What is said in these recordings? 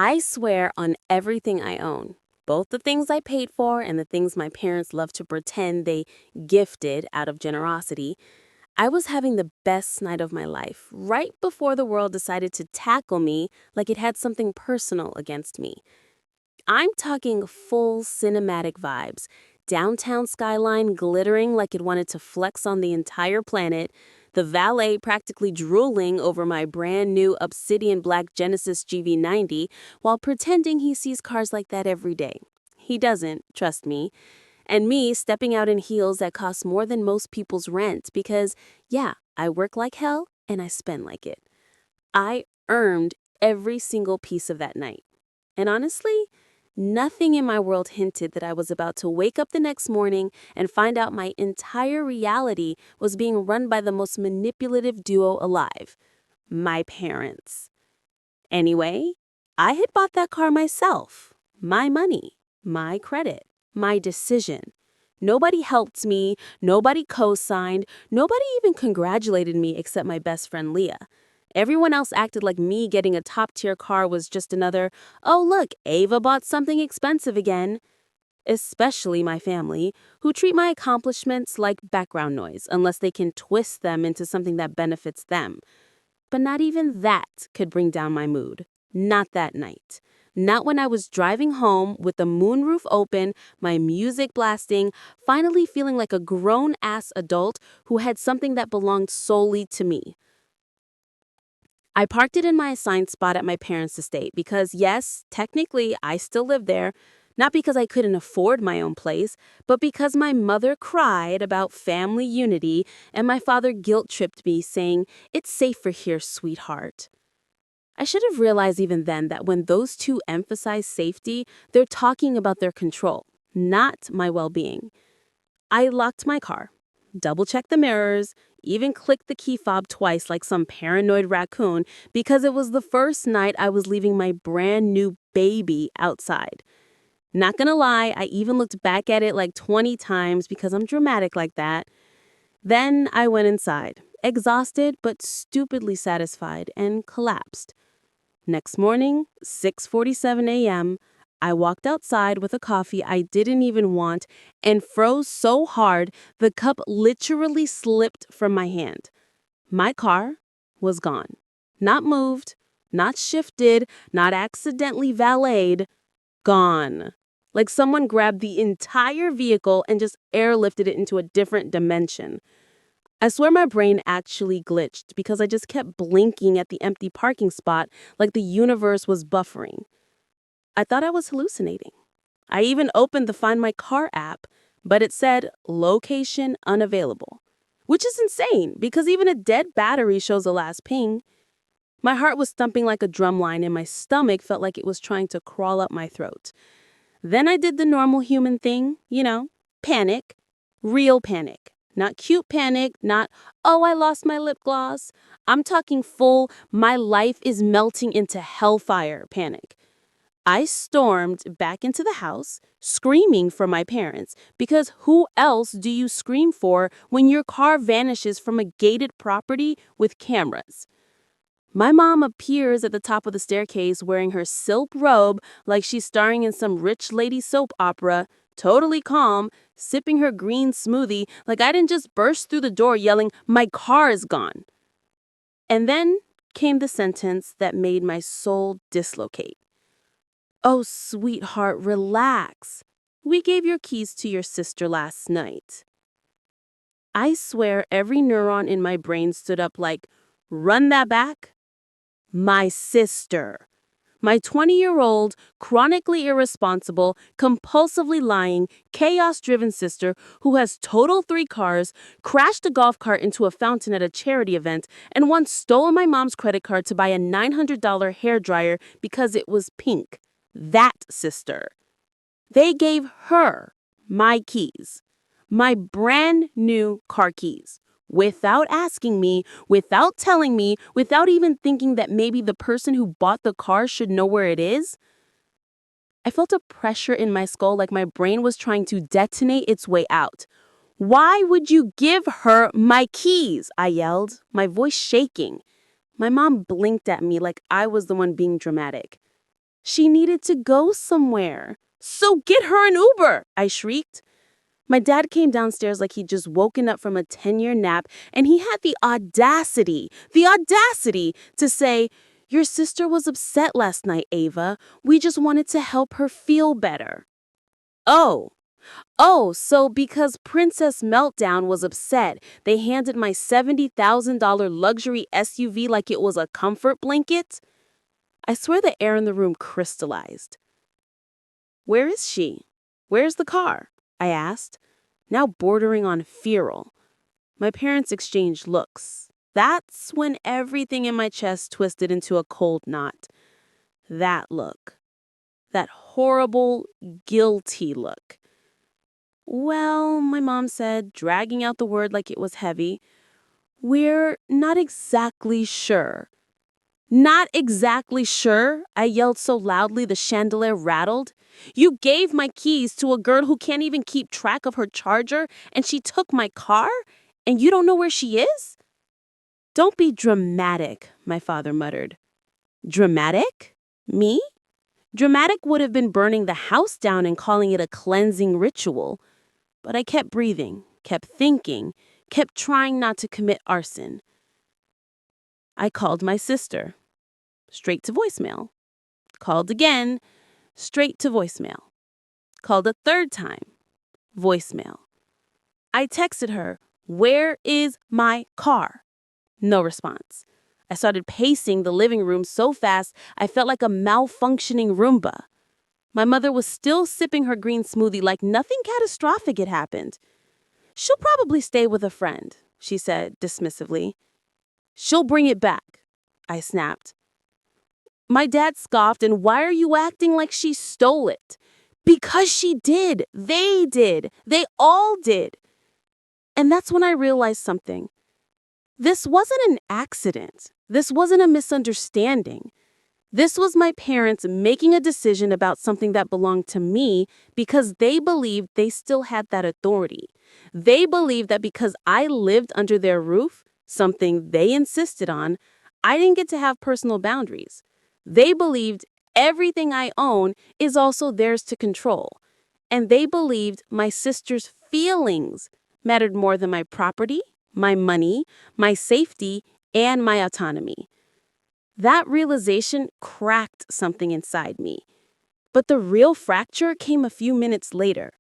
I swear on everything I own, both the things I paid for and the things my parents love to pretend they gifted out of generosity. I was having the best night of my life, right before the world decided to tackle me like it had something personal against me. I'm talking full cinematic vibes. Downtown skyline glittering like it wanted to flex on the entire planet, the valet practically drooling over my brand new Obsidian Black Genesis GV90 while pretending he sees cars like that every day. He doesn't, trust me. And me stepping out in heels that cost more than most people's rent because, yeah, I work like hell and I spend like it. I earned every single piece of that night. And honestly, nothing in my world hinted that I was about to wake up the next morning and find out my entire reality was being run by the most manipulative duo alive, my parents. Anyway, I had bought that car myself. My money, my credit, my decision. Nobody helped me, nobody co-signed, nobody even congratulated me except my best friend Leah. Everyone else acted like me getting a top-tier car was just another, oh look, Ava bought something expensive again. Especially my family, who treat my accomplishments like background noise unless they can twist them into something that benefits them. But not even that could bring down my mood. Not that night. Not when I was driving home with the moonroof open, my music blasting, finally feeling like a grown-ass adult who had something that belonged solely to me. I parked it in my assigned spot at my parents' estate because, yes, technically I still live there, not because I couldn't afford my own place, but because my mother cried about family unity and my father guilt-tripped me saying, "It's safer here, sweetheart." I should have realized even then that when those two emphasize safety, they're talking about their control, not my well-being. I locked my car, double-checked the mirrors, even clicked the key fob twice like some paranoid raccoon because it was the first night I was leaving my brand new baby outside. Not gonna lie, I even looked back at it like 20 times because I'm dramatic like that. Then I went inside, exhausted but stupidly satisfied, and collapsed. Next morning, 6:47 a.m., I walked outside with a coffee I didn't even want and froze so hard the cup literally slipped from my hand. My car was gone. Not moved, not shifted, not accidentally valeted. Gone. Like someone grabbed the entire vehicle and just airlifted it into a different dimension. I swear my brain actually glitched because I just kept blinking at the empty parking spot like the universe was buffering. I thought I was hallucinating. I even opened the Find My Car app, but it said location unavailable, which is insane because even a dead battery shows a last ping. My heart was thumping like a drumline and my stomach felt like it was trying to crawl up my throat. Then I did the normal human thing, panic, real panic. Not cute panic, not, oh, I lost my lip gloss. I'm talking full, my life is melting into hellfire panic. I stormed back into the house, screaming for my parents, because who else do you scream for when your car vanishes from a gated property with cameras? My mom appears at the top of the staircase wearing her silk robe like she's starring in some rich lady soap opera, totally calm, sipping her green smoothie like I didn't just burst through the door yelling, "My car is gone." And then came the sentence that made my soul dislocate. "Oh, sweetheart, relax. We gave your keys to your sister last night." I swear every neuron in my brain stood up like, "Run that back." My sister. My 20-year-old, chronically irresponsible, compulsively lying, chaos-driven sister who has totaled 3 cars, crashed a golf cart into a fountain at a charity event, and once stole my mom's credit card to buy a $900 hairdryer because it was pink. That sister. They gave her my keys, my brand new car keys, without asking me, without telling me, without even thinking that maybe the person who bought the car should know where it is. I felt a pressure in my skull like my brain was trying to detonate its way out. "Why would you give her my keys?" I yelled, my voice shaking. My mom blinked at me like I was the one being dramatic. She needed to go somewhere. So get her an Uber, I shrieked. My dad came downstairs like he'd just woken up from a 10-year nap, and he had the audacity to say, "Your sister was upset last night, Ava. We just wanted to help her feel better." Oh, so because Princess Meltdown was upset, they handed my $70,000 luxury SUV like it was a comfort blanket? I swear the air in the room crystallized. "Where is she? Where's the car?" I asked, now bordering on feral. My parents exchanged looks. That's when everything in my chest twisted into a cold knot. That look. That horrible, guilty look. "Well," my mom said, dragging out the word like it was heavy, "we're not exactly sure." "Not exactly sure?" I yelled so loudly the chandelier rattled. "You gave my keys to a girl who can't even keep track of her charger, and she took my car? And you don't know where she is?" "Don't be dramatic," my father muttered. Dramatic? Me? Dramatic would have been burning the house down and calling it a cleansing ritual. But I kept breathing, kept thinking, kept trying not to commit arson. I called my sister. Straight to voicemail. Called again. Straight to voicemail. Called a third time. Voicemail. I texted her, "Where is my car?" No response. I started pacing the living room so fast I felt like a malfunctioning Roomba. My mother was still sipping her green smoothie like nothing catastrophic had happened. "She'll probably stay with a friend," she said dismissively. "She'll bring it back," I snapped. My dad scoffed, "And why are you acting like she stole it?" "Because she did. They did. They all did." And that's when I realized something. This wasn't an accident. This wasn't a misunderstanding. This was my parents making a decision about something that belonged to me because they believed they still had that authority. They believed that because I lived under their roof, something they insisted on, I didn't get to have personal boundaries. They believed everything I own is also theirs to control. And they believed my sister's feelings mattered more than my property, my money, my safety, and my autonomy. That realization cracked something inside me. But the real fracture came a few minutes later.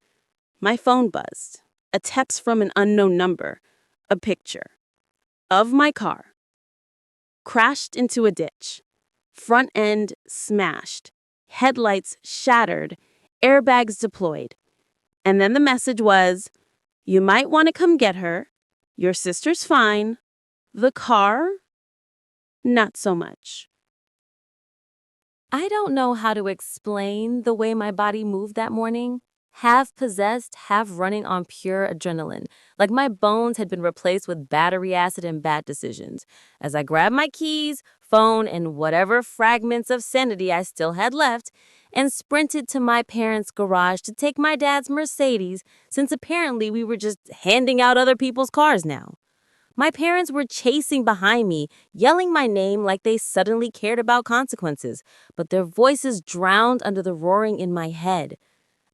My phone buzzed. A text from an unknown number. A picture. Of my car. Crashed into a ditch. Front end smashed. Headlights shattered. Airbags deployed. And then the message was, "You might want to come get her. Your sister's fine. The car? Not so much." I don't know how to explain the way my body moved that morning. Half possessed, half running on pure adrenaline, like my bones had been replaced with battery acid and bad decisions. As I grabbed my keys, phone, and whatever fragments of sanity I still had left, and sprinted to my parents' garage to take my dad's Mercedes, since apparently we were just handing out other people's cars now. My parents were chasing behind me, yelling my name like they suddenly cared about consequences, but their voices drowned under the roaring in my head.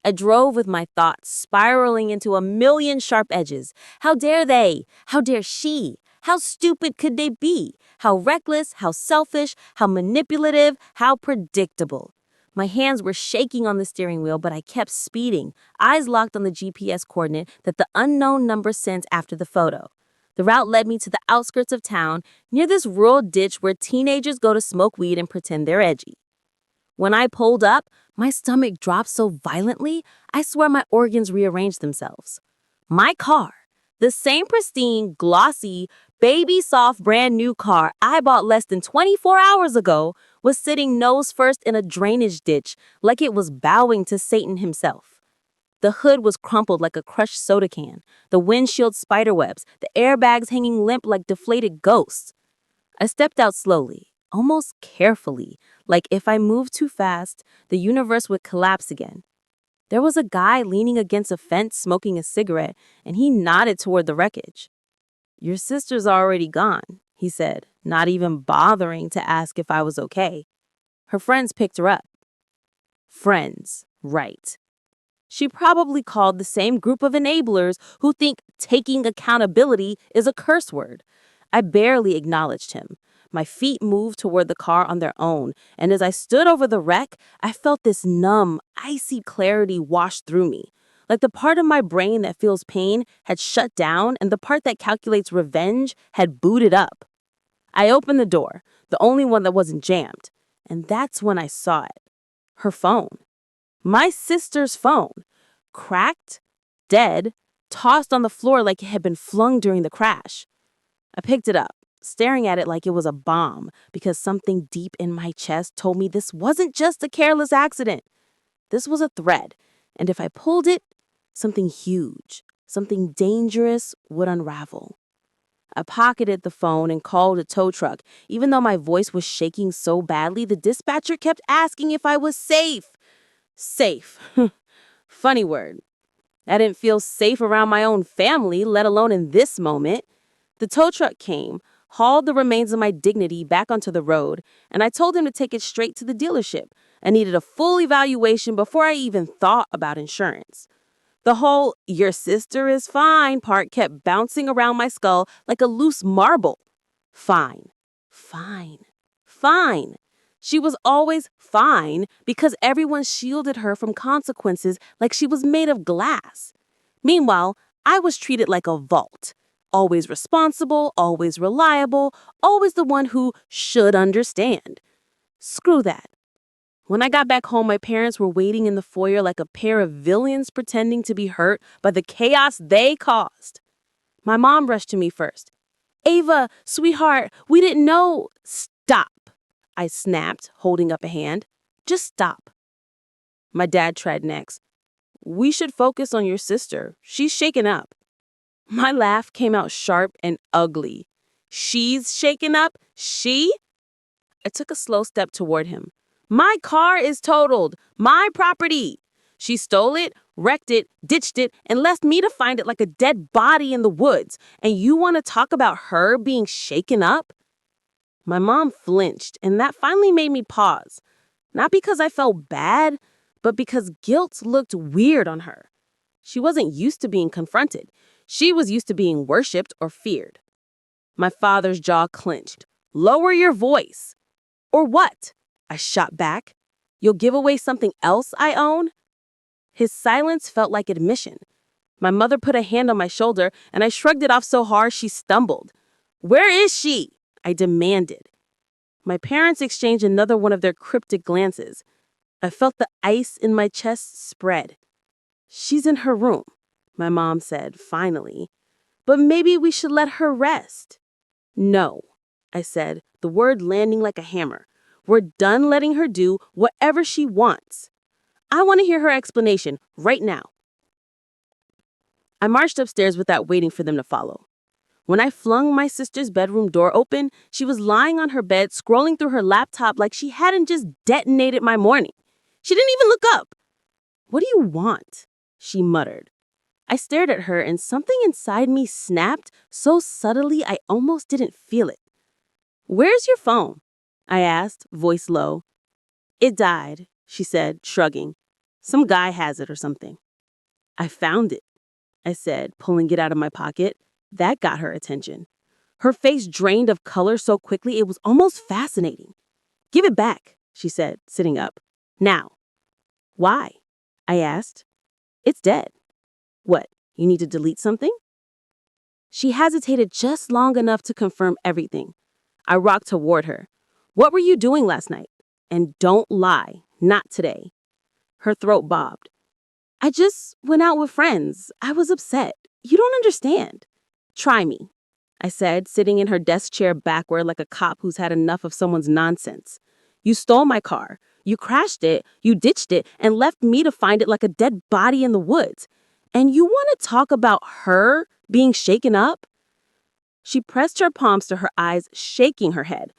I drove with my thoughts spiraling into a million sharp edges. How dare they? How dare she? How stupid could they be? How reckless, how selfish, how manipulative, how predictable. My hands were shaking on the steering wheel, but I kept speeding, eyes locked on the GPS coordinate that the unknown number sent after the photo. The route led me to the outskirts of town, near this rural ditch where teenagers go to smoke weed and pretend they're edgy. When I pulled up, my stomach dropped so violently, I swear my organs rearranged themselves. My car, the same pristine, glossy, baby-soft brand new car I bought less than 24 hours ago, was sitting nose first in a drainage ditch like it was bowing to Satan himself. The hood was crumpled like a crushed soda can, the windshield spiderwebs, the airbags hanging limp like deflated ghosts. I stepped out slowly, almost carefully, like if I moved too fast, the universe would collapse again. There was a guy leaning against a fence smoking a cigarette, and he nodded toward the wreckage. "Your sister's already gone," he said, not even bothering to ask if I was okay. "Her friends picked her up. Friends, right. She probably called the same group of enablers who think taking accountability is a curse word. I barely acknowledged him. My feet moved toward the car on their own, and as I stood over the wreck, I felt this numb, icy clarity wash through me. Like the part of my brain that feels pain had shut down and the part that calculates revenge had booted up. I opened the door, the only one that wasn't jammed, and that's when I saw it. Her phone. My sister's phone. Cracked, dead, tossed on the floor like it had been flung during the crash. I picked it up, staring at it like it was a bomb, because something deep in my chest told me this wasn't just a careless accident. This was a thread, and if I pulled it, something huge, something dangerous would unravel. I pocketed the phone and called a tow truck. Even though my voice was shaking so badly, the dispatcher kept asking if I was safe. Safe. Funny word. I didn't feel safe around my own family, let alone in this moment. The tow truck came, hauled the remains of my dignity back onto the road, and I told him to take it straight to the dealership. I needed a full evaluation before I even thought about insurance. The whole "your sister is fine" part kept bouncing around my skull like a loose marble. Fine, fine, fine. She was always fine because everyone shielded her from consequences like she was made of glass. Meanwhile, I was treated like a vault. Always responsible, always reliable, always the one who should understand. Screw that. When I got back home, my parents were waiting in the foyer like a pair of villains pretending to be hurt by the chaos they caused. My mom rushed to me first. "Ava, sweetheart, we didn't know." "Stop," I snapped, holding up a hand. "Just stop." My dad tried next. "We should focus on your sister. She's shaken up." My laugh came out sharp and ugly. "She's shaken up? She?" I took a slow step toward him. "My car is totaled. My property. She stole it, wrecked it, ditched it, and left me to find it like a dead body in the woods. And you want to talk about her being shaken up?" My mom flinched, and that finally made me pause. Not because I felt bad, but because guilt looked weird on her. She wasn't used to being confronted. She was used to being worshipped or feared. My father's jaw clenched. "Lower your voice." "Or what?" I shot back. "You'll give away something else I own?" His silence felt like admission. My mother put a hand on my shoulder, and I shrugged it off so hard she stumbled. "Where is she?" I demanded. My parents exchanged another one of their cryptic glances. I felt the ice in my chest spread. "She's in her room," my mom said, finally. "But maybe we should let her rest." "No," I said, the word landing like a hammer. "We're done letting her do whatever she wants. I want to hear her explanation right now." I marched upstairs without waiting for them to follow. When I flung my sister's bedroom door open, she was lying on her bed, scrolling through her laptop like she hadn't just detonated my morning. She didn't even look up. "What do you want?" she muttered. I stared at her, and something inside me snapped so subtly I almost didn't feel it. "Where's your phone?" I asked, voice low. "It died," she said, shrugging. "Some guy has it or something." "I found it," I said, pulling it out of my pocket. That got her attention. Her face drained of color so quickly it was almost fascinating. "Give it back," she said, sitting up. "Now." "Why?" I asked. "It's dead." "What, you need to delete something?" She hesitated just long enough to confirm everything. I rocked toward her. "What were you doing last night? And don't lie, not today." Her throat bobbed. "I just went out with friends. I was upset. You don't understand." "Try me," I said, sitting in her desk chair backward like a cop who's had enough of someone's nonsense. "You stole my car. You crashed it. You ditched it and left me to find it like a dead body in the woods. And you want to talk about her being shaken up?" She pressed her palms to her eyes, shaking her head.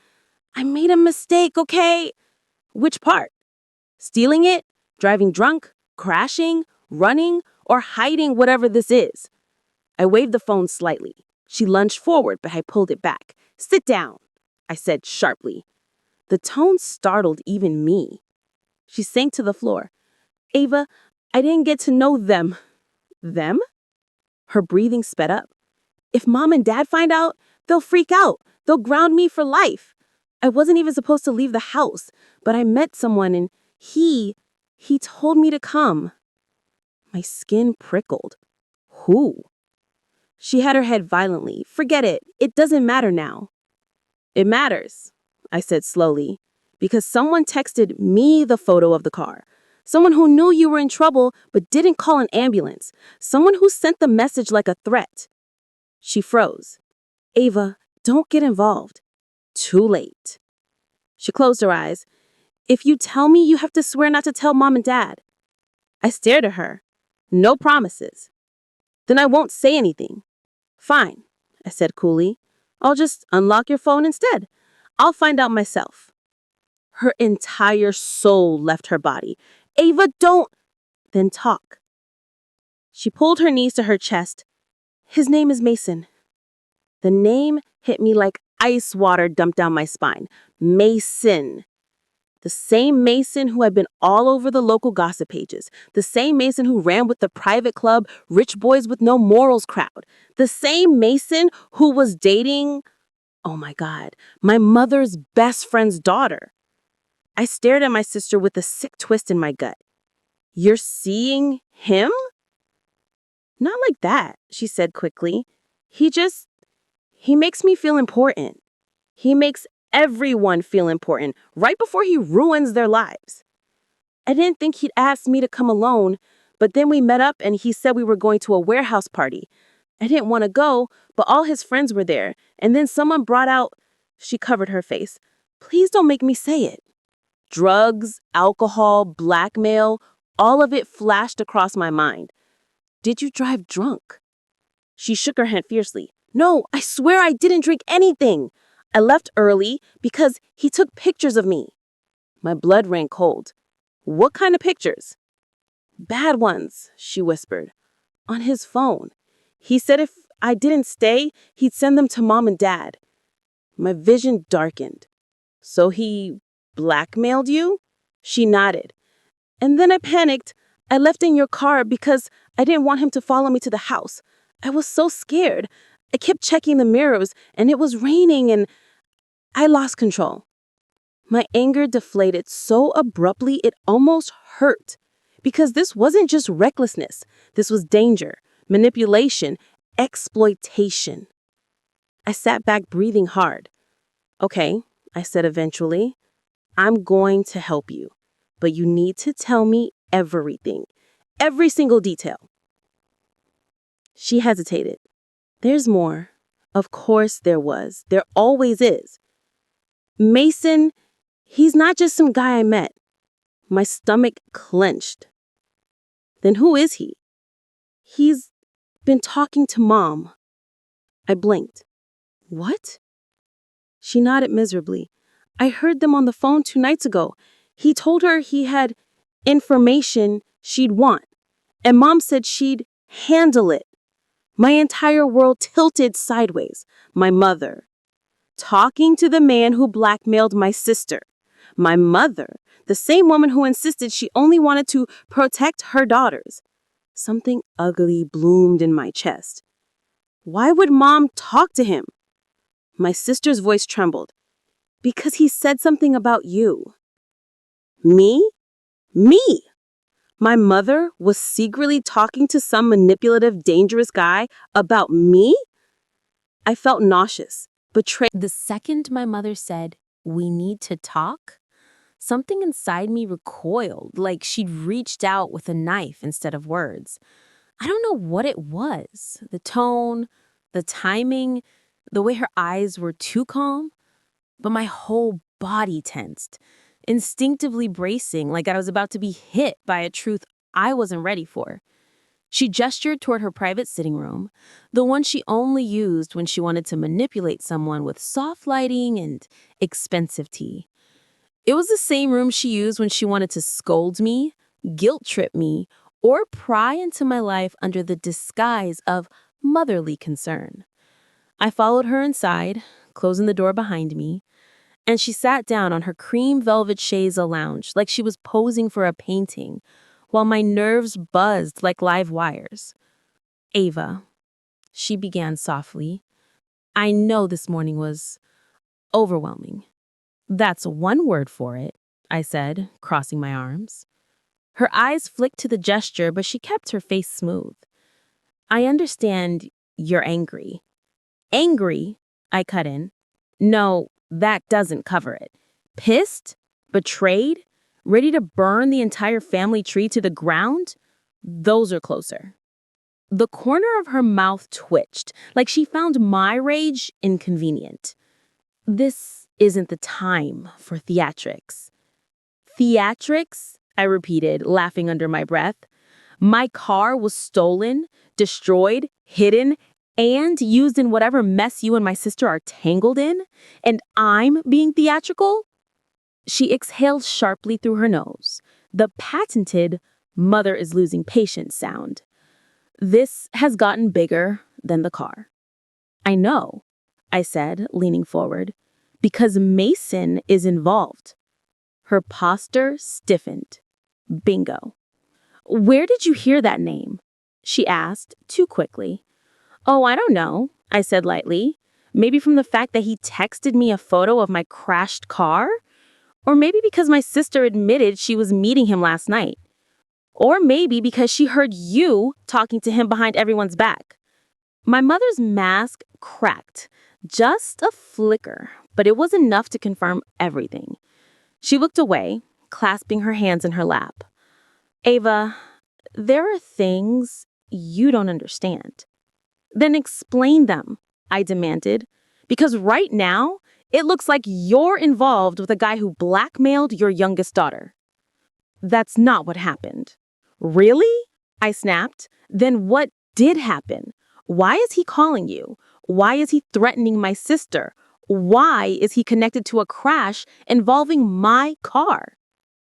"I made a mistake, okay?" "Which part? Stealing it? Driving drunk? Crashing? Running? Or hiding whatever this is?" I waved the phone slightly. She lunged forward, but I pulled it back. "Sit down," I said sharply. The tone startled even me. She sank to the floor. Ava, I didn't get to know them. Them? Her breathing sped up. If Mom and Dad find out, they'll freak out. They'll ground me for life. I wasn't even supposed to leave the house, but I met someone and he told me to come. My skin prickled. Who? She had her head violently. Forget it. It doesn't matter now. It matters, I said slowly, because someone texted me the photo of the car. Someone who knew you were in trouble but didn't call an ambulance. Someone who sent the message like a threat. She froze. Ava, don't get involved. Too late. She closed her eyes. If you tell me, you have to swear not to tell Mom and Dad. I stared at her. No promises. Then I won't say anything. Fine, I said coolly. I'll just unlock your phone instead. I'll find out myself. Her entire soul left her body. Ava, don't. Then talk. She pulled her knees to her chest. His name is Mason. The name hit me like ice water dumped down my spine. Mason. The same Mason who had been all over the local gossip pages. The same Mason who ran with the private club, rich boys with no morals crowd. The same Mason who was dating, oh my God, my mother's best friend's daughter. I stared at my sister with a sick twist in my gut. You're seeing him? Not like that, she said quickly. He makes me feel important. He makes everyone feel important right before he ruins their lives. I didn't think he'd ask me to come alone, but then we met up and he said we were going to a warehouse party. I didn't want to go, but all his friends were there, and then someone brought out, she covered her face. Please don't make me say it. Drugs, alcohol, blackmail, all of it flashed across my mind. Did you drive drunk? She shook her head fiercely. No, I swear I didn't drink anything. I left early because he took pictures of me. My blood ran cold. What kind of pictures? Bad ones, she whispered. On his phone. He said if I didn't stay, he'd send them to Mom and Dad. My vision darkened. So he blackmailed you? She nodded. And then I panicked. I left in your car because I didn't want him to follow me to the house. I was so scared. I kept checking the mirrors, and it was raining, and I lost control. My anger deflated so abruptly it almost hurt. Because this wasn't just recklessness. This was danger, manipulation, exploitation. I sat back breathing hard. Okay, I said eventually. I'm going to help you. But you need to tell me everything. Every single detail. She hesitated. There's more. Of course there was. There always is. Mason, he's not just some guy I met. My stomach clenched. Then who is he? He's been talking to Mom. I blinked. What? She nodded miserably. I heard them on the phone 2 nights ago. He told her he had information she'd want, and Mom said she'd handle it. My entire world tilted sideways. My mother. Talking to the man who blackmailed my sister. My mother, the same woman who insisted she only wanted to protect her daughters. Something ugly bloomed in my chest. Why would Mom talk to him? My sister's voice trembled. Because he said something about you. Me? Me! My mother was secretly talking to some manipulative, dangerous guy about me? I felt nauseous, betrayed. The second my mother said, "We need to talk," something inside me recoiled, like she'd reached out with a knife instead of words. I don't know what it was. The tone, the timing, the way her eyes were too calm, but my whole body tensed, instinctively bracing like I was about to be hit by a truth I wasn't ready for. She gestured toward her private sitting room, the one she only used when she wanted to manipulate someone with soft lighting and expensive tea. It was the same room she used when she wanted to scold me, guilt-trip me, or pry into my life under the disguise of motherly concern. I followed her inside, closing the door behind me. And she sat down on her cream velvet chaise lounge like she was posing for a painting, while my nerves buzzed like live wires. Ava, she began softly, I know this morning was overwhelming. That's one word for it, I said, crossing my arms. Her eyes flicked to the gesture, but she kept her face smooth. I understand you're angry. Angry, I cut in. No, that doesn't cover it. Pissed? Betrayed? Ready to burn the entire family tree to the ground? Those are closer. The corner of her mouth twitched, like she found my rage inconvenient. This isn't the time for theatrics. Theatrics? I repeated, laughing under my breath. My car was stolen, destroyed, hidden, and used in whatever mess you and my sister are tangled in, and I'm being theatrical? She exhaled sharply through her nose, the patented mother is losing patience sound. This has gotten bigger than the car. I know, I said, leaning forward, because Mason is involved. Her posture stiffened. Bingo. Where did you hear that name? She asked, too quickly. Oh, I don't know, I said lightly. Maybe from the fact that he texted me a photo of my crashed car? Or maybe because my sister admitted she was meeting him last night. Or maybe because she heard you talking to him behind everyone's back. My mother's mask cracked. Just a flicker, but it was enough to confirm everything. She looked away, clasping her hands in her lap. Ava, there are things you don't understand. Then explain them, I demanded. Because right now, it looks like you're involved with a guy who blackmailed your youngest daughter. That's not what happened. Really? I snapped. Then what did happen? Why is he calling you? Why is he threatening my sister? Why is he connected to a crash involving my car?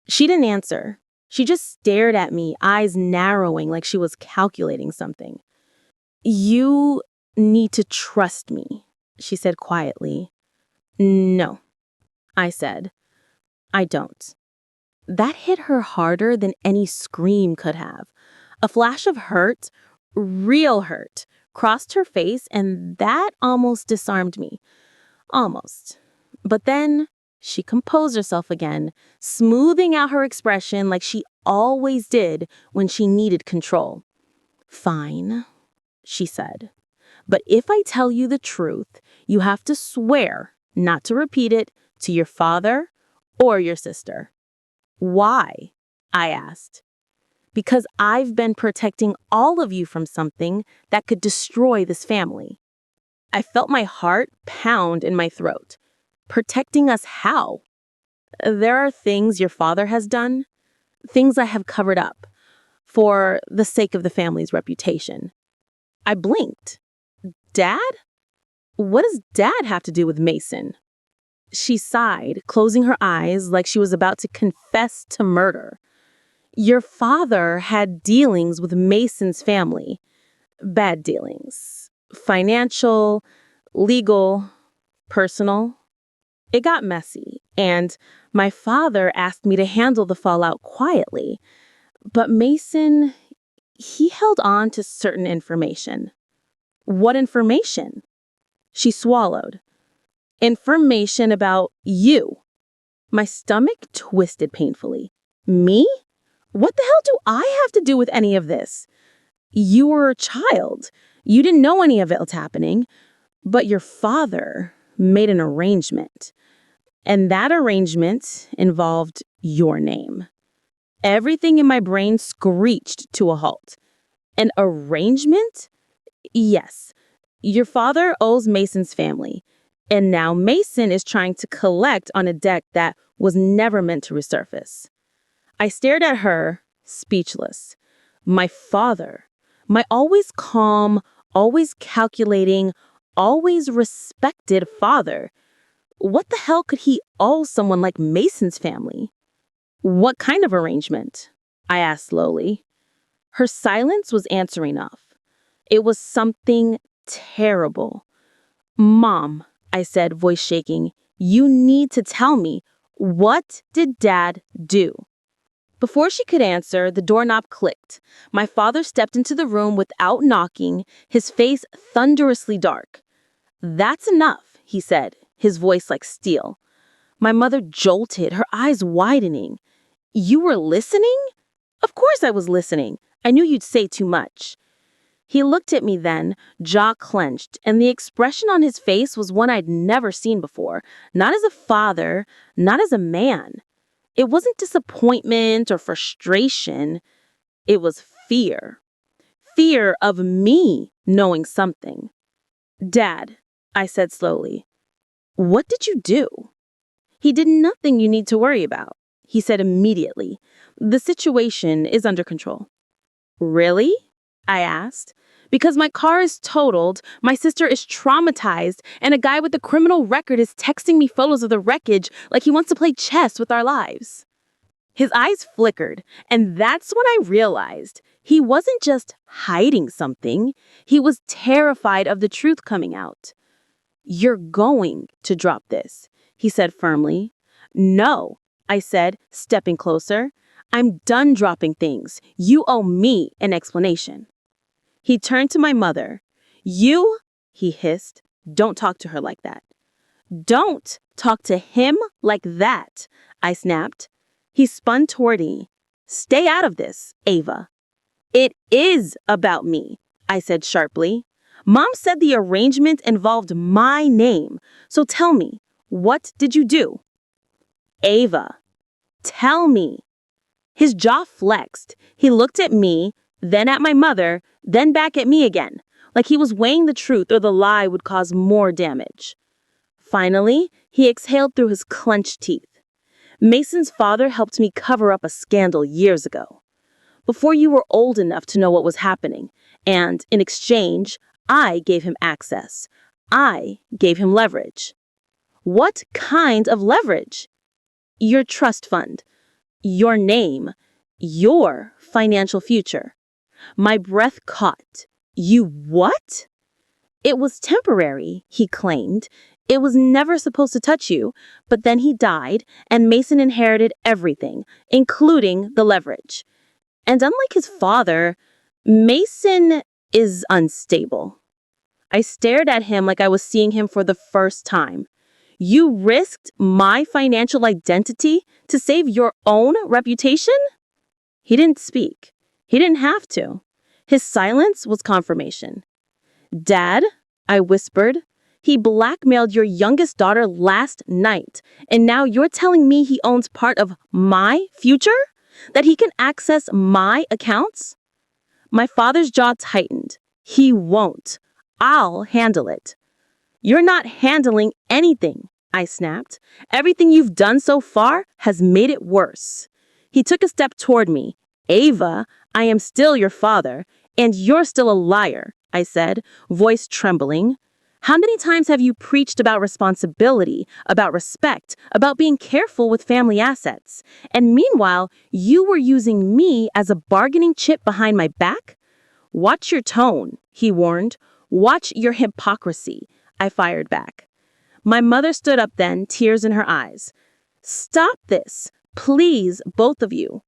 She didn't answer. She just stared at me, eyes narrowing like she was calculating something. You need to trust me, she said quietly. No, I said. I don't. That hit her harder than any scream could have. A flash of hurt, real hurt, crossed her face, and that almost disarmed me. Almost. But then she composed herself again, smoothing out her expression like she always did when she needed control. Fine, she said. But if I tell you the truth, you have to swear not to repeat it to your father or your sister. Why? I asked. Because I've been protecting all of you from something that could destroy this family. I felt my heart pound in my throat. Protecting us how? There are things your father has done, things I have covered up, for the sake of the family's reputation. I blinked. Dad? What does Dad have to do with Mason? She sighed, closing her eyes like she was about to confess to murder. Your father had dealings with Mason's family. Bad dealings. Financial, legal, personal. It got messy, and my father asked me to handle the fallout quietly. But Mason, he held on to certain information. What information? She swallowed. Information about you. My stomach twisted painfully. Me? What the hell do I have to do with any of this? You were a child. You didn't know any of it was happening. But your father made an arrangement. And that arrangement involved your name. Everything in my brain screeched to a halt. An arrangement? Yes. Your father owes Mason's family. And now Mason is trying to collect on a debt that was never meant to resurface. I stared at her, speechless. My father, my always calm, always calculating, always respected father. What the hell could he owe someone like Mason's family? What kind of arrangement? I asked slowly. Her silence was answer enough. It was something terrible. Mom, I said, voice shaking, You need to tell me, what did Dad do?" Before she could answer, the doorknob clicked. My father stepped into the room without knocking, his face thunderously dark. "That's enough," he said, his voice like steel. My mother jolted, her eyes widening. "You were listening?" "Of course I was listening. I knew you'd say too much." He looked at me then, jaw clenched, and the expression on his face was one I'd never seen before. Not as a father, not as a man. It wasn't disappointment or frustration. It was fear. Fear of me knowing something. "Dad," I said slowly, "what did you do?" "He did nothing you need to worry about," he said immediately. "The situation is under control." "Really?" I asked. "Because my car is totaled, my sister is traumatized, and a guy with a criminal record is texting me photos of the wreckage like he wants to play chess with our lives." His eyes flickered, and that's when I realized he wasn't just hiding something, he was terrified of the truth coming out. "You're going to drop this," he said firmly. "No," I said, stepping closer. "I'm done dropping things. You owe me an explanation." He turned to my mother. "You," he hissed, "don't talk to her like that." "Don't talk to him like that," I snapped. He spun toward me. "Stay out of this, Ava." "It is about me," I said sharply. "Mom said the arrangement involved my name. So tell me, what did you do?" "Ava, tell me." His jaw flexed. He looked at me, then at my mother, then back at me again, like he was weighing the truth or the lie would cause more damage. Finally, he exhaled through his clenched teeth. "Mason's father helped me cover up a scandal years ago, before you were old enough to know what was happening, and in exchange, I gave him access. I gave him leverage." "What kind of leverage?" "Your trust fund, your name, your financial future." My breath caught. "You what?" "It was temporary," he claimed. "It was never supposed to touch you, but then he died, and Mason inherited everything, including the leverage. And unlike his father, Mason is unstable." I stared at him like I was seeing him for the first time. "You risked my financial identity to save your own reputation?" He didn't speak. He didn't have to. His silence was confirmation. "Dad," I whispered, "he blackmailed your youngest daughter last night, and now you're telling me he owns part of my future? That he can access my accounts?" My father's jaw tightened. "He won't. I'll handle it." "You're not handling anything," I snapped. "Everything you've done so far has made it worse." He took a step toward me. "Ava, I am still your father, and you're still a liar," I said, voice trembling. "How many times have you preached about responsibility, about respect, about being careful with family assets? And meanwhile, you were using me as a bargaining chip behind my back?" "Watch your tone," he warned. "Watch your hypocrisy," I fired back. My mother stood up then, tears in her eyes. "Stop this, please, both of you."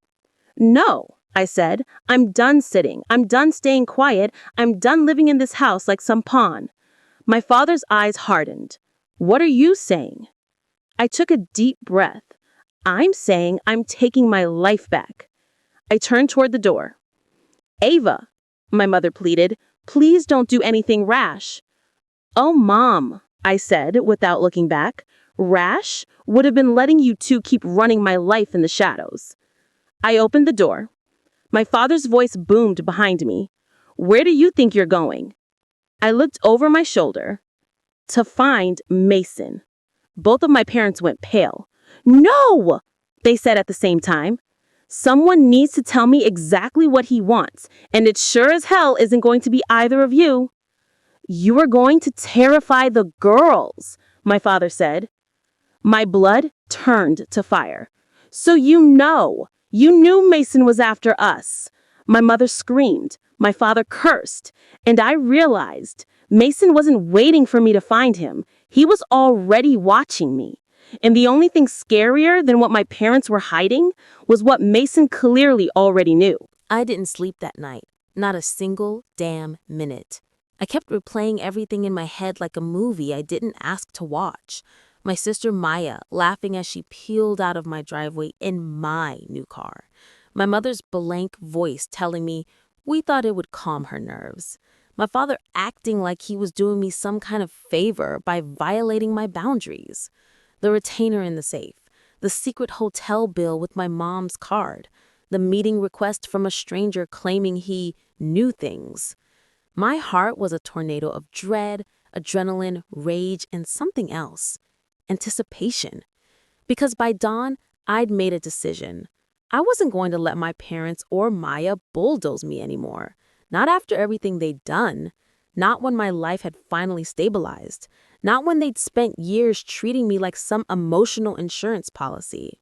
"No," I said. "I'm done sitting. I'm done staying quiet. I'm done living in this house like some pawn." My father's eyes hardened. "What are you saying?" I took a deep breath. "I'm saying I'm taking my life back." I turned toward the door. "Ava," my mother pleaded, "please don't do anything rash." "Oh, Mom," I said without looking back. "Rash would have been letting you two keep running my life in the shadows." I opened the door. My father's voice boomed behind me. "Where do you think you're going?" I looked over my shoulder. "To find Mason." Both of my parents went pale. "No!" they said at the same time. "Someone needs to tell me exactly what he wants, and it sure as hell isn't going to be either of you." "You are going to terrify the girls," my father said. My blood turned to fire. "So you knew Mason was after us." My mother screamed. My father cursed. And I realized Mason wasn't waiting for me to find him. He was already watching me. And the only thing scarier than what my parents were hiding was what Mason clearly already knew. I didn't sleep that night, not a single damn minute. I kept replaying everything in my head like a movie I didn't ask to watch. My sister Maya laughing as she peeled out of my driveway in my new car. My mother's blank voice telling me we thought it would calm her nerves. My father acting like he was doing me some kind of favor by violating my boundaries. The retainer in the safe, the secret hotel bill with my mom's card, the meeting request from a stranger claiming he knew things. My heart was a tornado of dread, adrenaline, rage, and something else. Anticipation. Because by dawn, I'd made a decision. I wasn't going to let my parents or Maya bulldoze me anymore. Not after everything they'd done. Not when my life had finally stabilized. Not when they'd spent years treating me like some emotional insurance policy.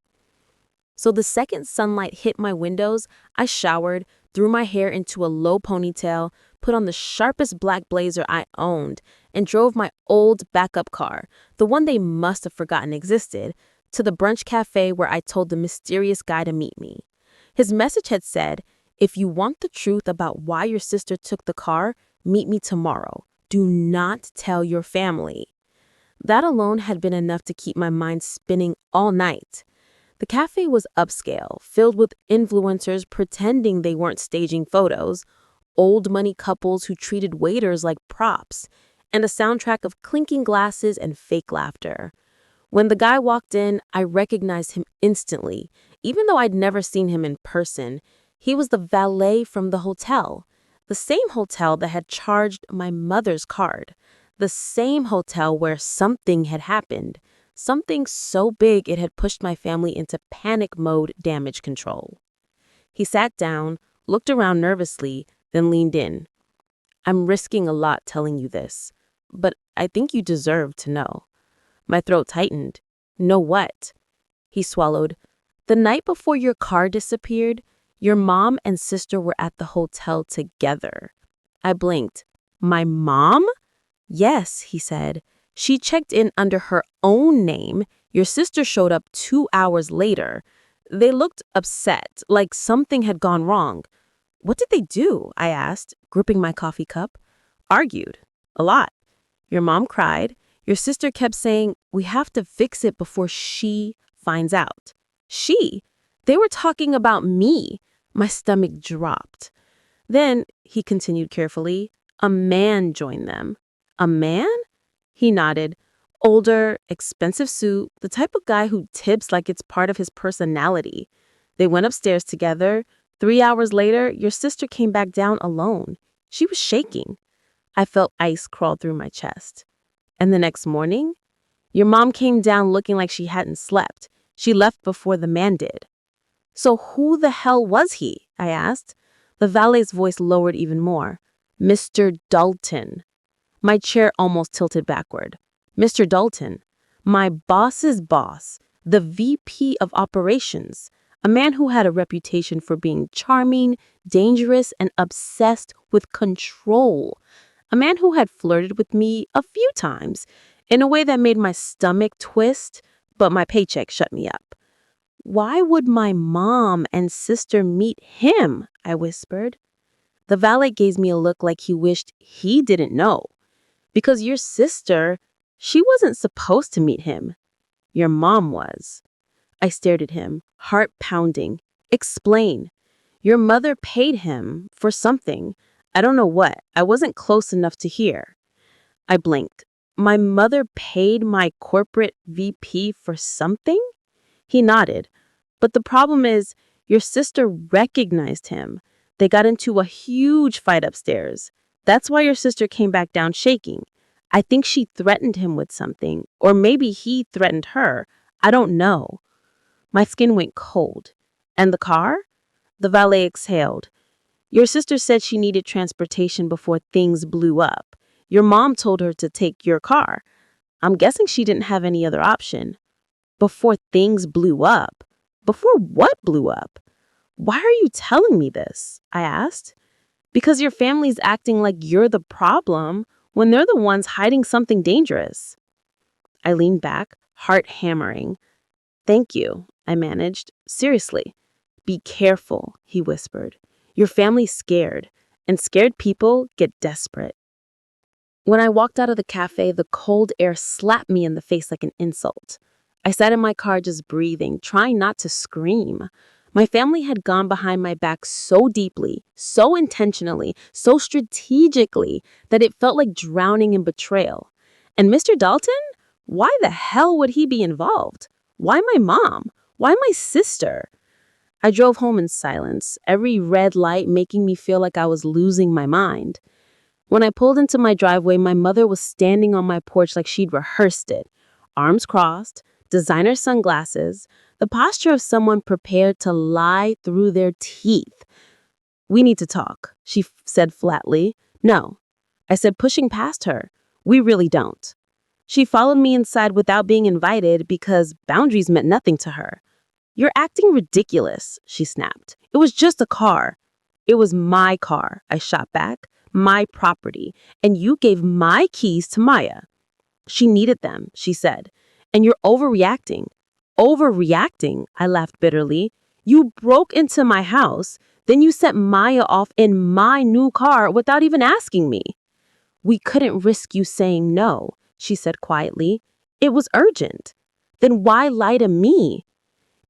So the second sunlight hit my windows, I showered, threw my hair into a low ponytail, put on the sharpest black blazer I owned, and drove my old backup car, the one they must have forgotten existed, to the brunch cafe where I told the mysterious guy to meet me. His message had said, "If you want the truth about why your sister took the car, meet me tomorrow. Do not tell your family." That alone had been enough to keep my mind spinning all night. The cafe was upscale, filled with influencers pretending they weren't staging photos, old money couples who treated waiters like props, and a soundtrack of clinking glasses and fake laughter. When the guy walked in, I recognized him instantly, even though I'd never seen him in person. He was the valet from the hotel, the same hotel that had charged my mother's card, the same hotel where something had happened. Something so big it had pushed my family into panic mode damage control. He sat down, looked around nervously, then leaned in. "I'm risking a lot telling you this, but I think you deserve to know." My throat tightened. "Know what?" He swallowed. "The night before your car disappeared, your mom and sister were at the hotel together." I blinked. "My mom?" "Yes," he said. "She checked in under her own name. Your sister showed up 2 hours later. They looked upset, like something had gone wrong." "What did they do?" I asked, gripping my coffee cup. "Argued. A lot. Your mom cried. Your sister kept saying, 'We have to fix it before she finds out.'" She? They were talking about me. My stomach dropped. "Then," he continued carefully, "a man joined them." "A man?" He nodded. "Older, expensive suit, the type of guy who tips like it's part of his personality. They went upstairs together. 3 hours later, your sister came back down alone. She was shaking." I felt ice crawl through my chest. "And the next morning? Your mom came down looking like she hadn't slept. She left before the man did." "So who the hell was he?" I asked. The valet's voice lowered even more. "Mr. Dalton." My chair almost tilted backward. "Mr. Dalton, my boss's boss, the VP of operations, a man who had a reputation for being charming, dangerous, and obsessed with control. A man who had flirted with me a few times in a way that made my stomach twist, but my paycheck shut me up." "Why would my mom and sister meet him?" I whispered. The valet gave me a look like he wished he didn't know. "Because your sister, she wasn't supposed to meet him. Your mom was." I stared at him, heart pounding. "Explain." "Your mother paid him for something. I don't know what. I wasn't close enough to hear." I blinked. "My mother paid my corporate VP for something?" He nodded. "But the problem is, your sister recognized him. They got into a huge fight upstairs. That's why your sister came back down shaking. I think she threatened him with something, or maybe he threatened her. I don't know." My skin went cold. "And the car?" The valet exhaled. "Your sister said she needed transportation before things blew up. Your mom told her to take your car. I'm guessing she didn't have any other option." "Before things blew up? Before what blew up? Why are you telling me this?" I asked. "Because your family's acting like you're the problem when they're the ones hiding something dangerous." I leaned back, heart hammering. "Thank you," I managed. "Seriously." "Be careful," he whispered. "Your family's scared, and scared people get desperate." When I walked out of the cafe, the cold air slapped me in the face like an insult. I sat in my car just breathing, trying not to scream. My family had gone behind my back so deeply, so intentionally, so strategically that it felt like drowning in betrayal. And Mr. Dalton? Why the hell would he be involved? Why my mom? Why my sister? I drove home in silence, every red light making me feel like I was losing my mind. When I pulled into my driveway, my mother was standing on my porch like she'd rehearsed it. Arms crossed, designer sunglasses, the posture of someone prepared to lie through their teeth. "We need to talk," she said flatly. "No," I said, pushing past her. "We really don't." She followed me inside without being invited because boundaries meant nothing to her. "You're acting ridiculous," she snapped. "It was just a car." "It was my car," I shot back. "My property. And you gave my keys to Maya." "She needed them," she said. "And you're overreacting." "Overreacting?" I laughed bitterly. "You broke into my house, then you sent Maya off in my new car without even asking me." "We couldn't risk you saying no," she said quietly. "It was urgent." "Then why lie to me?"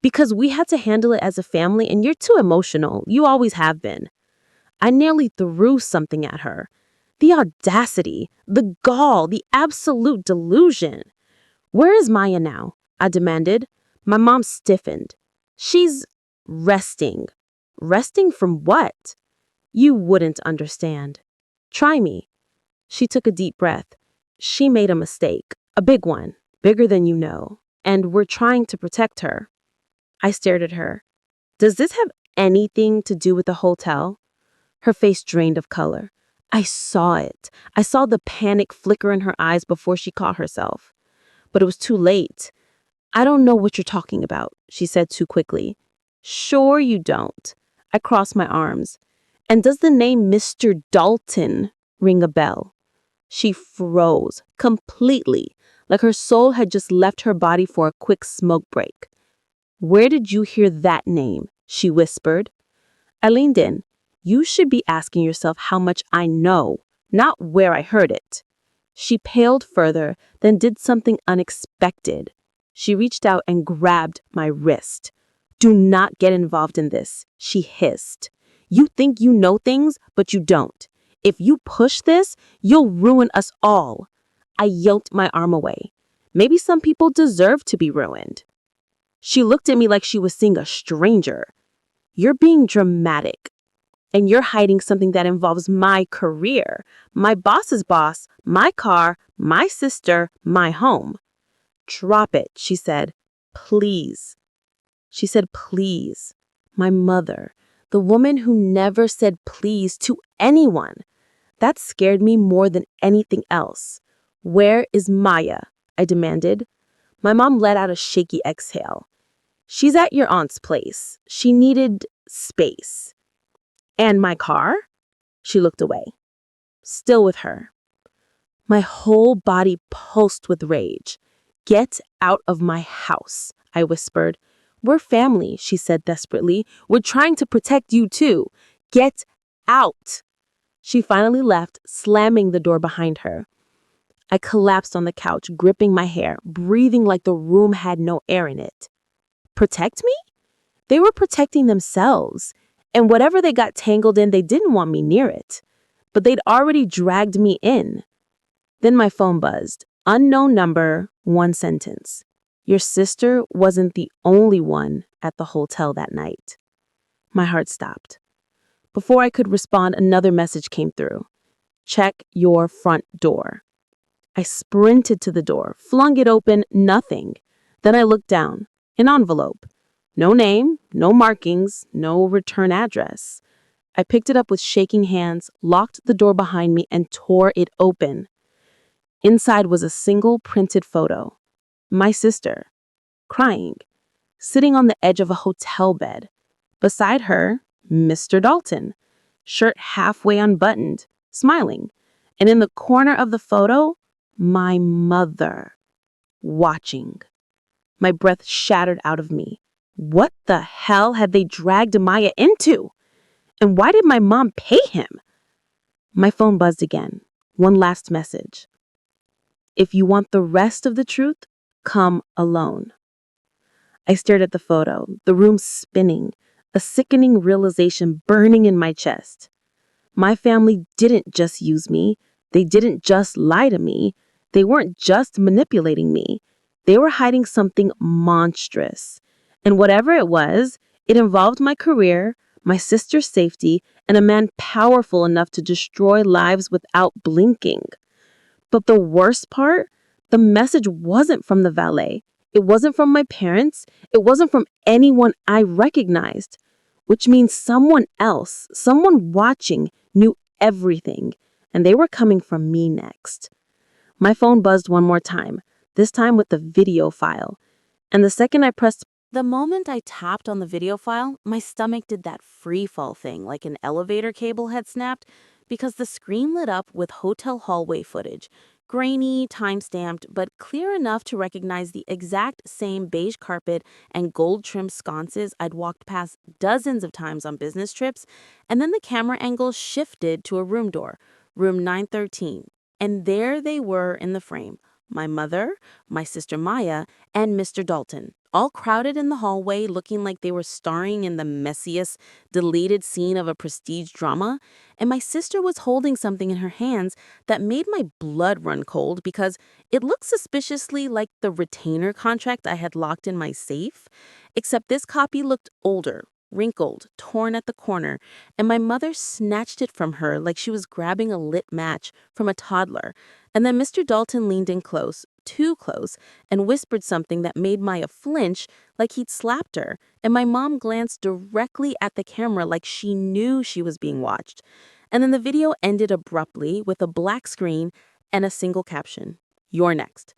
"Because we had to handle it as a family and you're too emotional. You always have been." I nearly threw something at her. The audacity, the gall, the absolute delusion. "Where is Maya now?" I demanded. My mom stiffened. "She's resting." "Resting from what?" "You wouldn't understand." "Try me." She took a deep breath. "She made a mistake, a big one, bigger than you know, and we're trying to protect her." I stared at her. "Does this have anything to do with the hotel?" Her face drained of color. I saw it. I saw the panic flicker in her eyes before she caught herself. But it was too late. "I don't know what you're talking about," she said too quickly. "Sure you don't." I crossed my arms. "And does the name Mr. Dalton ring a bell?" She froze completely, like her soul had just left her body for a quick smoke break. "Where did you hear that name?" she whispered. I leaned in. "You should be asking yourself how much I know, not where I heard it." She paled further, then did something unexpected. She reached out and grabbed my wrist. "Do not get involved in this," she hissed. "You think you know things, but you don't. If you push this, you'll ruin us all." I yanked my arm away. Maybe some people deserve to be ruined. She looked at me like she was seeing a stranger. "You're being dramatic. And you're hiding something that involves my career, my boss's boss, my car, my sister, my home." "Drop it," she said. "Please." She said, "Please." My mother, the woman who never said please to anyone. That scared me more than anything else. "Where is Maya?" I demanded. My mom let out a shaky exhale. "She's at your aunt's place. She needed space." "And my car?" She looked away. "Still with her." My whole body pulsed with rage. "Get out of my house," I whispered. "We're family," she said desperately. "We're trying to protect you too. Get out." She finally left, slamming the door behind her. I collapsed on the couch, gripping my hair, breathing like the room had no air in it. Protect me? They were protecting themselves. And whatever they got tangled in, they didn't want me near it. But they'd already dragged me in. Then my phone buzzed. Unknown number, one sentence. "Your sister wasn't the only one at the hotel that night." My heart stopped. Before I could respond, another message came through. "Check your front door." I sprinted to the door, flung it open, nothing. Then I looked down. An envelope. No name, no markings, no return address. I picked it up with shaking hands, locked the door behind me, and tore it open. Inside was a single printed photo. My sister, crying, sitting on the edge of a hotel bed. Beside her, Mr. Dalton, shirt halfway unbuttoned, smiling. And in the corner of the photo, my mother, watching. My breath shattered out of me. What the hell had they dragged Maya into? And why did my mom pay him? My phone buzzed again. One last message. If you want the rest of the truth, come alone. I stared at the photo, the room spinning, a sickening realization burning in my chest. My family didn't just use me. They didn't just lie to me. They weren't just manipulating me. They were hiding something monstrous. And whatever it involved my career, my sister's safety, and a man powerful enough to destroy lives without blinking. But the worst part, the message wasn't from the valet. It wasn't from my parents. It wasn't from anyone I recognized, which means someone else, someone watching, knew everything, and they were coming for me next. My phone buzzed one more time, this time with the video file. And the second I pressed, The moment I tapped on the video file, my stomach did that free fall thing like an elevator cable had snapped because the screen lit up with hotel hallway footage. Grainy, time-stamped, but clear enough to recognize the exact same beige carpet and gold-trimmed sconces I'd walked past dozens of times on business trips, and then the camera angle shifted to a room door, room 913, and there they were in the frame, my mother, my sister Maya, and Mr. Dalton, all crowded in the hallway looking like they were starring in the messiest, deleted scene of a prestige drama, and my sister was holding something in her hands that made my blood run cold because it looked suspiciously like the retainer contract I had locked in my safe, except this copy looked older, wrinkled, torn at the corner, and my mother snatched it from her like she was grabbing a lit match from a toddler. And then Mr. Dalton leaned in close, too close, and whispered something that made Maya flinch like he'd slapped her, and my mom glanced directly at the camera like she knew she was being watched. And then the video ended abruptly with a black screen and a single caption, "You're next."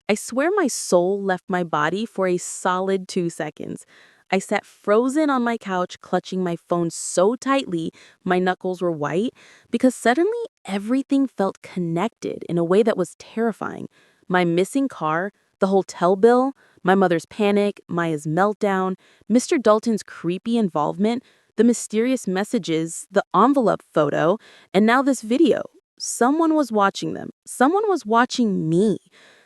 I swear my soul left my body for a solid 2 seconds. I sat frozen on my couch, clutching my phone so tightly my knuckles were white, because suddenly everything felt connected in a way that was terrifying. My missing car, the hotel bill, my mother's panic, Maya's meltdown, Mr. Dalton's creepy involvement, the mysterious messages, the envelope photo, and now this video. Someone was watching them. Someone was watching me.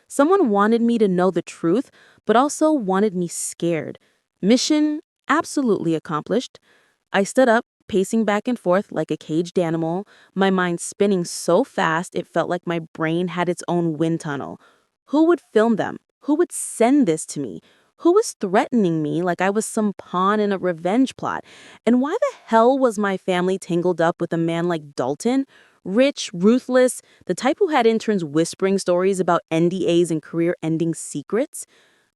Someone wanted me to know the truth, but also wanted me scared. Mission absolutely accomplished. I stood up, pacing back and forth like a caged animal, my mind spinning so fast it felt like my brain had its own wind tunnel. Who would film them? Who would send this to me? Who was threatening me like I was some pawn in a revenge plot? And why the hell was my family tangled up with a man like Dalton? Rich, ruthless, the type who had interns whispering stories about NDAs and career-ending secrets?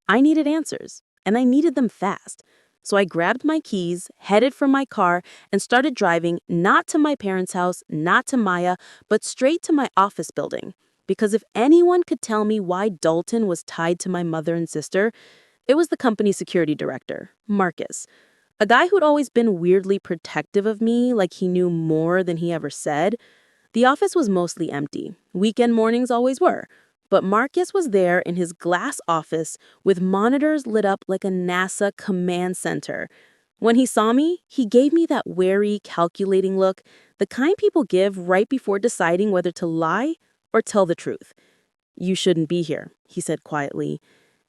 I needed answers, and I needed them fast. So I grabbed my keys, headed for my car, and started driving not to my parents' house, not to Maya, but straight to my office building. Because if anyone could tell me why Dalton was tied to my mother and sister, it was the company security director, Marcus. A guy who'd always been weirdly protective of me, like he knew more than he ever said. The office was mostly empty. Weekend mornings always were. But Marcus was there in his glass office with monitors lit up like a NASA command center. When he saw me, he gave me that wary, calculating look, the kind people give right before deciding whether to lie or tell the truth. "You shouldn't be here," he said quietly.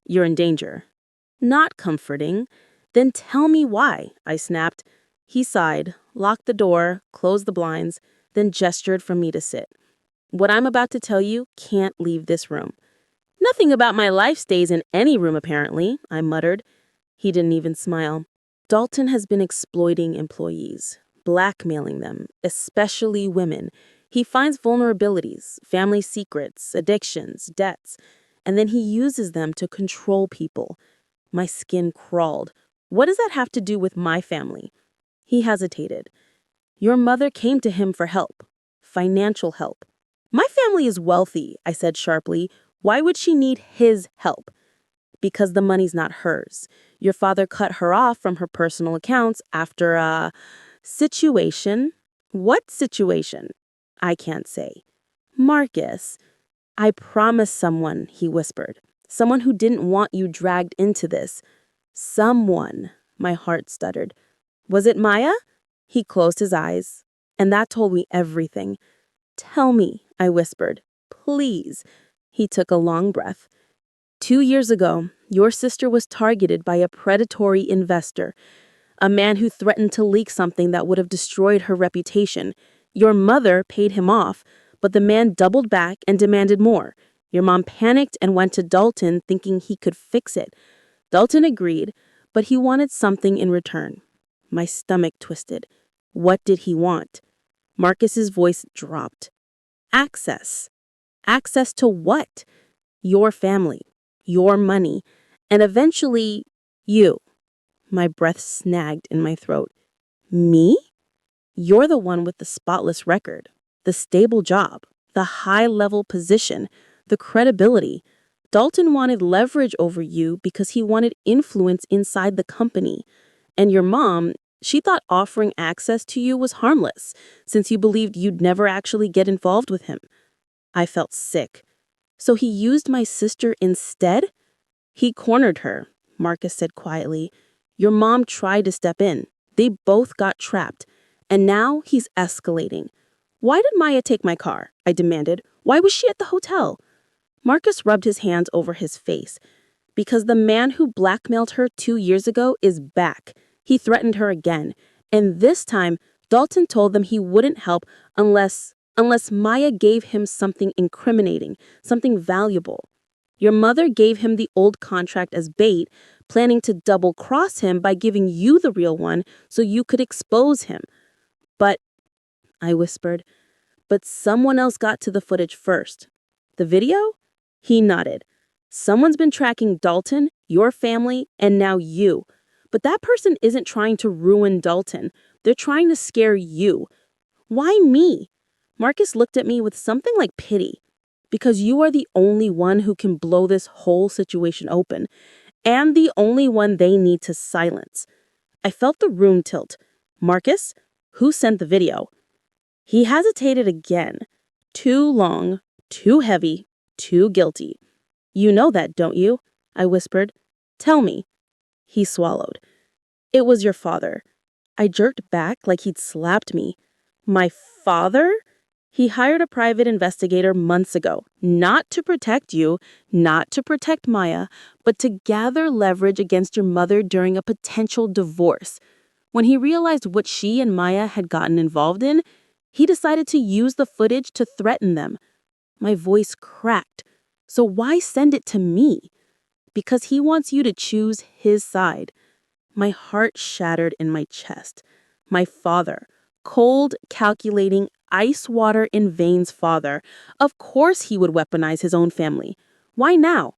"You're in danger." Not comforting. "Then tell me why," I snapped. He sighed, locked the door, closed the blinds, then gestured for me to sit. "What I'm about to tell you can't leave this room." "Nothing about my life stays in any room, apparently," I muttered. He didn't even smile. "Dalton has been exploiting employees, blackmailing them, especially women. He finds vulnerabilities, family secrets, addictions, debts, and then he uses them to control people." My skin crawled. "What does that have to do with my family?" He hesitated. "Your mother came to him for help, financial help." "My family is wealthy," I said sharply. "Why would she need his help?" "Because the money's not hers. Your father cut her off from her personal accounts after a situation." "What situation?" "I can't say." "Marcus, I promised someone," he whispered. Someone who didn't want you dragged into this. Someone, my heart stuttered. Was it Maya? He closed his eyes, and that told me everything. Tell me, I whispered. Please. He took a long breath. 2 years ago, your sister was targeted by a predatory investor, a man who threatened to leak something that would have destroyed her reputation. Your mother paid him off, but the man doubled back and demanded more. Your mom panicked and went to Dalton thinking he could fix it. Dalton agreed, but he wanted something in return. My stomach twisted. What did he want? Marcus's voice dropped. Access. Access to what? Your family, your money, and eventually, you. My breath snagged in my throat. Me? You're the one with the spotless record, the stable job, the high-level position, the credibility. Dalton wanted leverage over you because he wanted influence inside the company. And your mom, she thought offering access to you was harmless, since you believed you'd never actually get involved with him. I felt sick. So he used my sister instead? He cornered her, Marcus said quietly. Your mom tried to step in. They both got trapped. And now he's escalating. Why did Maya take my car? I demanded. Why was she at the hotel? Marcus rubbed his hands over his face. Because the man who blackmailed her 2 years ago is back. He threatened her again. And this time, Dalton told them he wouldn't help unless Maya gave him something incriminating, something valuable. Your mother gave him the old contract as bait, planning to double-cross him by giving you the real one so you could expose him. But, I whispered, but someone else got to the footage first. The video? He nodded. Someone's been tracking Dalton, your family, and now you. But that person isn't trying to ruin Dalton. They're trying to scare you. Why me? Marcus looked at me with something like pity. Because you are the only one who can blow this whole situation open, and the only one they need to silence. I felt the room tilt. Marcus, who sent the video? He hesitated again. Too long, too heavy, too guilty. You know that, don't you? I whispered. Tell me. He swallowed. It was your father. I jerked back like he'd slapped me. My father? He hired a private investigator months ago, not to protect you, not to protect Maya, but to gather leverage against your mother during a potential divorce. When he realized what she and Maya had gotten involved in, he decided to use the footage to threaten them. My voice cracked. So why send it to me? Because he wants you to choose his side. My heart shattered in my chest. My father, cold, calculating, ice water in veins father, of course he would weaponize his own family. Why now?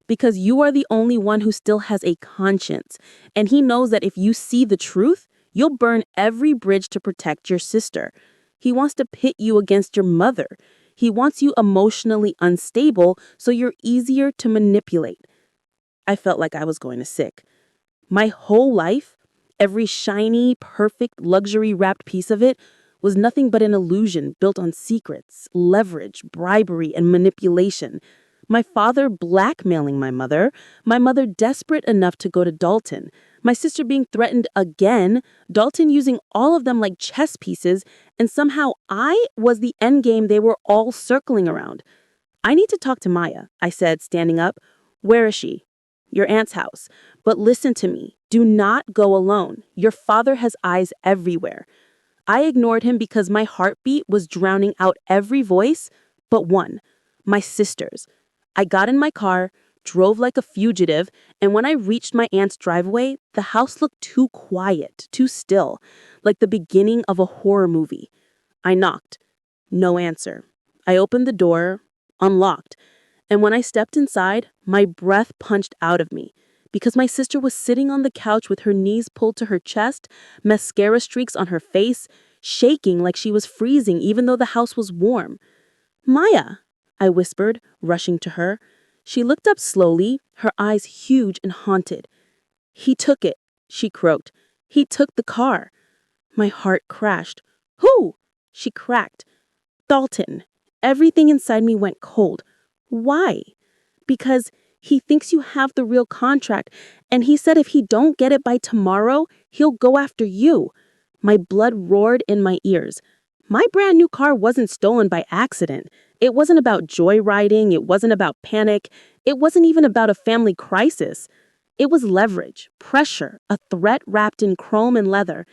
Because you are the only one who still has a conscience, and he knows that if you see the truth, you'll burn every bridge to protect your sister. He wants to pit you against your mother. He wants you emotionally unstable so you're easier to manipulate. I felt like I was going to sick. My whole life, every shiny, perfect, luxury-wrapped piece of it, was nothing but an illusion built on secrets, leverage, bribery, and manipulation. My father blackmailing my mother desperate enough to go to Dalton, my sister being threatened again, Dalton using all of them like chess pieces, and somehow I was the endgame they were all circling around. I need to talk to Maya, I said, standing up. Where is she? Your aunt's house. But listen to me. Do not go alone. Your father has eyes everywhere. I ignored him because my heartbeat was drowning out every voice but one, my sister's. I got in my car, drove like a fugitive, and when I reached my aunt's driveway, the house looked too quiet, too still, like the beginning of a horror movie. I knocked. No answer. I opened the door, unlocked, and when I stepped inside, my breath punched out of me because my sister was sitting on the couch with her knees pulled to her chest, mascara streaks on her face, shaking like she was freezing even though the house was warm. Maya, I whispered, rushing to her. She looked up slowly, her eyes huge and haunted. He took it, she croaked. He took the car. My heart crashed. Who? She cracked. Dalton. Everything inside me went cold. Why? Because He thinks you have the real contract, and he said if he don't get it by tomorrow, he'll go after you. My blood roared in my ears. My brand new car wasn't stolen by accident. It wasn't about joyriding, it wasn't about panic, it wasn't even about a family crisis. It was leverage, pressure, a threat wrapped in chrome and leather,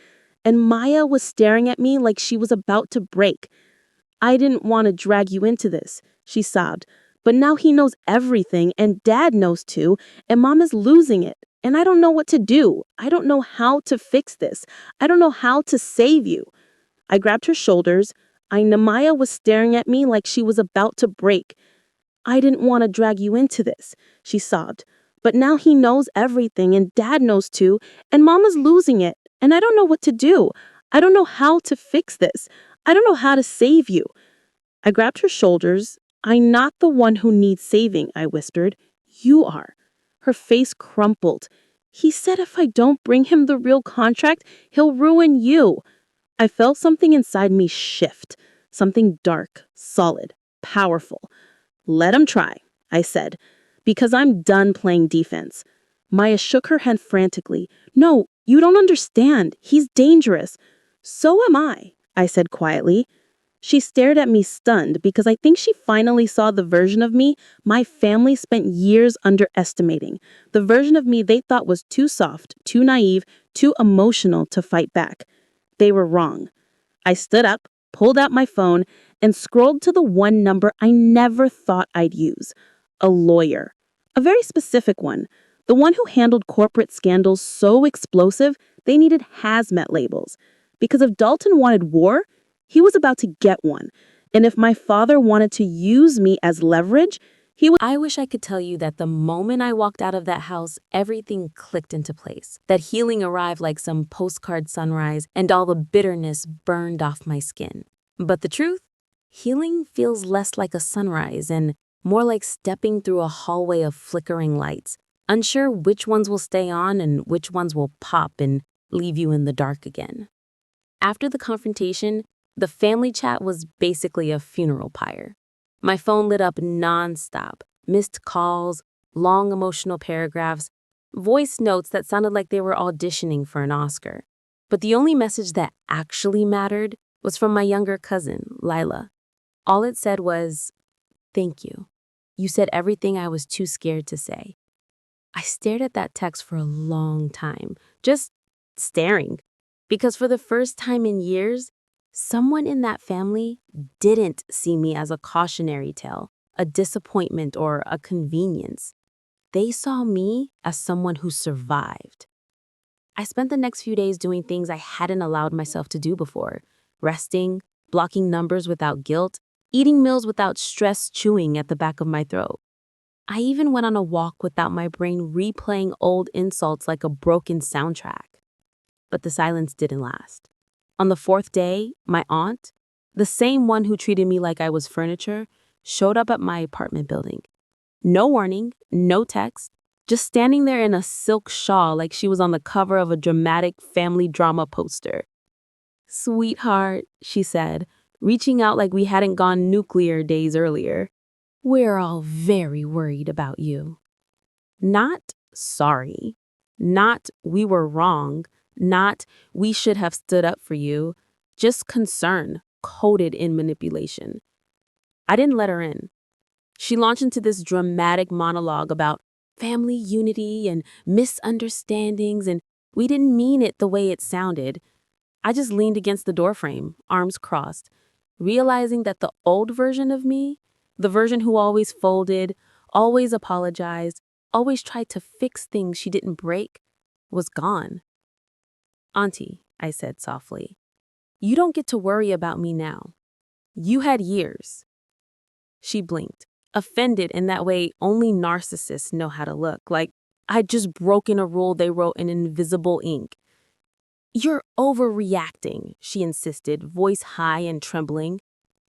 and Maya was staring at me like she was about to break. I didn't want to drag you into this, she sobbed. But now he knows everything, and Dad knows too, and Mom is losing it. And I don't know what to do. I don't know how to fix this. I don't know how to save you. I grabbed her shoulders. Maya was staring at me like she was about to break. I didn't want to drag you into this, she sobbed. But now he knows everything, and Dad knows too, and Mama's losing it, and I don't know what to do. I don't know how to fix this. I don't know how to save you. I grabbed her shoulders. I'm not the one who needs saving, I whispered. You are. Her face crumpled. He said if I don't bring him the real contract, he'll ruin you. I felt something inside me shift. Something dark, solid, powerful. Let him try, I said, because I'm done playing defense. Maya shook her head frantically. No, you don't understand. He's dangerous. So am I said quietly. She stared at me stunned because I think she finally saw the version of me my family spent years underestimating. The version of me they thought was too soft, too naive, too emotional to fight back. They were wrong. I stood up, pulled out my phone, and scrolled to the one number I never thought I'd use: a lawyer. A very specific one. The one who handled corporate scandals so explosive they needed hazmat labels. Because if Dalton wanted war, he was about to get one. And if my father wanted to use me as leverage, he would. I wish I could tell you that the moment I walked out of that house, everything clicked into place. That healing arrived like some postcard sunrise, and all the bitterness burned off my skin. But the truth? Healing feels less like a sunrise and more like stepping through a hallway of flickering lights, unsure which ones will stay on and which ones will pop and leave you in the dark again. After the confrontation, the family chat was basically a funeral pyre. My phone lit up nonstop, missed calls, long emotional paragraphs, voice notes that sounded like they were auditioning for an Oscar. But the only message that actually mattered was from my younger cousin, Lila. All it said was, "Thank you. You said everything I was too scared to say." I stared at that text for a long time, just staring, because for the first time in years, someone in that family didn't see me as a cautionary tale, a disappointment, or a convenience. They saw me as someone who survived. I spent the next few days doing things I hadn't allowed myself to do before: resting, blocking numbers without guilt, eating meals without stress chewing at the back of my throat. I even went on a walk without my brain replaying old insults like a broken soundtrack. But the silence didn't last. On the fourth day, my aunt, the same one who treated me like I was furniture, showed up at my apartment building. No warning, no text, just standing there in a silk shawl like she was on the cover of a dramatic family drama poster. "Sweetheart," she said, reaching out like we hadn't gone nuclear days earlier. "We're all very worried about you." Not sorry, not we were wrong, not we should have stood up for you, just concern, coded in manipulation. I didn't let her in. She launched into this dramatic monologue about family unity and misunderstandings, and we didn't mean it the way it sounded. I just leaned against the doorframe, arms crossed, realizing that the old version of me, the version who always folded, always apologized, always tried to fix things she didn't break, was gone. "Auntie," I said softly, "you don't get to worry about me now. You had years." She blinked, offended in that way only narcissists know how to look, like I'd just broken a rule they wrote in invisible ink. "You're overreacting," she insisted, voice high and trembling.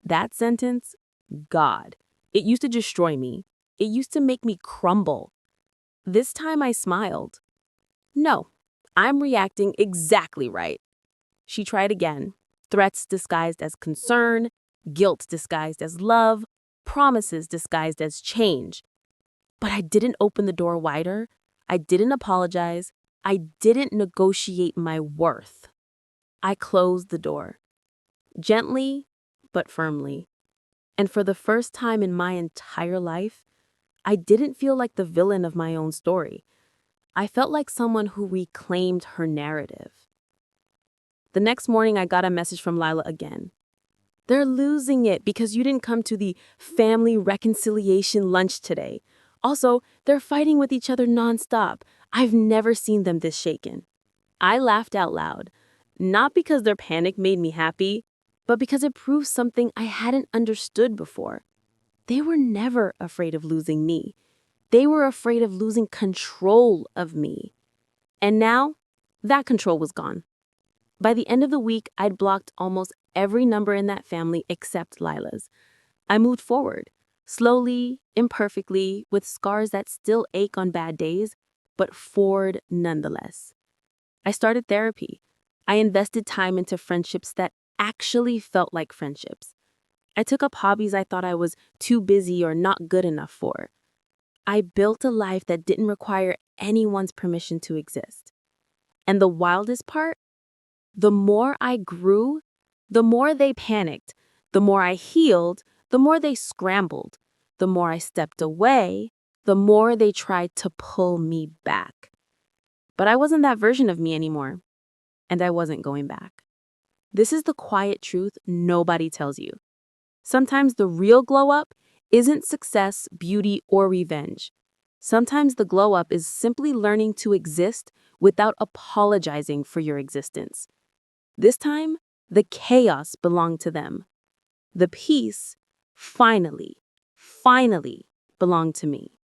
That sentence, God, it used to destroy me. It used to make me crumble. This time I smiled. "No, I'm reacting exactly right." She tried again. Threats disguised as concern, guilt disguised as love, promises disguised as change. But I didn't open the door wider. I didn't apologize. I didn't negotiate my worth. I closed the door, gently but firmly. And for the first time in my entire life, I didn't feel like the villain of my own story. I felt like someone who reclaimed her narrative. The next morning, I got a message from Lila again. They're losing it because you didn't come to the family reconciliation lunch today. Also, they're fighting with each other nonstop. I've never seen them this shaken. I laughed out loud, not because their panic made me happy, but because it proved something I hadn't understood before. They were never afraid of losing me. They were afraid of losing control of me. And now, that control was gone. By the end of the week, I'd blocked almost every number in that family except Lila's. I moved forward, slowly, imperfectly, with scars that still ache on bad days, but forward nonetheless. I started therapy. I invested time into friendships that actually felt like friendships. I took up hobbies I thought I was too busy or not good enough for. I built a life that didn't require anyone's permission to exist. And the wildest part? The more I grew, the more they panicked. The more I healed, the more they scrambled. The more I stepped away, the more they tried to pull me back. But I wasn't that version of me anymore, and I wasn't going back. This is the quiet truth nobody tells you. Sometimes the real glow up isn't success, beauty, or revenge. Sometimes the glow up is simply learning to exist without apologizing for your existence. This time, the chaos belonged to them. The peace, finally belonged to me.